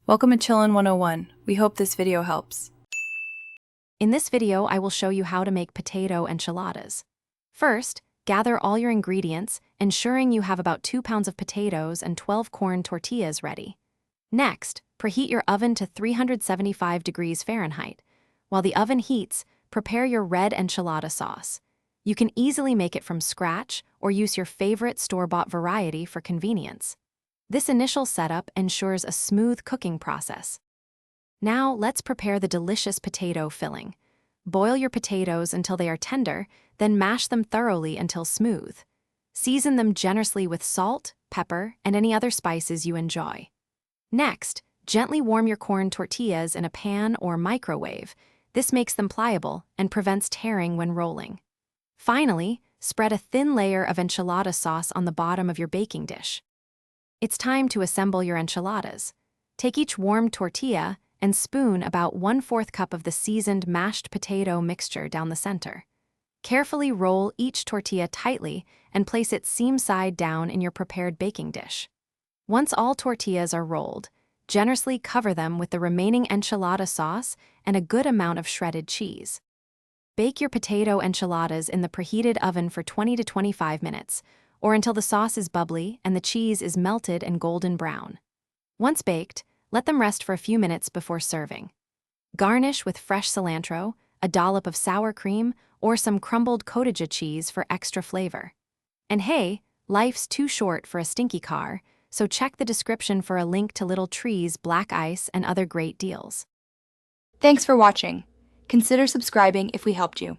Welcome to Chillin' 101. We hope this video helps. In this video, I will show you how to make potato enchiladas. First, gather all your ingredients, ensuring you have about 2 pounds of potatoes and 12 corn tortillas ready. Next, preheat your oven to 375 degrees Fahrenheit. While the oven heats, prepare your red enchilada sauce. You can easily make it from scratch or use your favorite store-bought variety for convenience. This initial setup ensures a smooth cooking process. Now, let's prepare the delicious potato filling. Boil your potatoes until they are tender, then mash them thoroughly until smooth. Season them generously with salt, pepper, and any other spices you enjoy. Next, gently warm your corn tortillas in a pan or microwave. This makes them pliable and prevents tearing when rolling. Finally, spread a thin layer of enchilada sauce on the bottom of your baking dish. It's time to assemble your enchiladas. Take each warm tortilla and spoon about 1/4 cup of the seasoned mashed potato mixture down the center. Carefully roll each tortilla tightly and place it seam side down in your prepared baking dish. Once all tortillas are rolled, generously cover them with the remaining enchilada sauce and a good amount of shredded cheese. Bake your potato enchiladas in the preheated oven for 20 to 25 minutes, or until the sauce is bubbly and the cheese is melted and golden brown. Once baked, let them rest for a few minutes before serving. Garnish with fresh cilantro, a dollop of sour cream, or some crumbled cottage cheese for extra flavor. And hey, life's too short for a stinky car, so check the description for a link to Little Tree's black ice and other great deals. Thanks for watching. Consider subscribing if we helped you.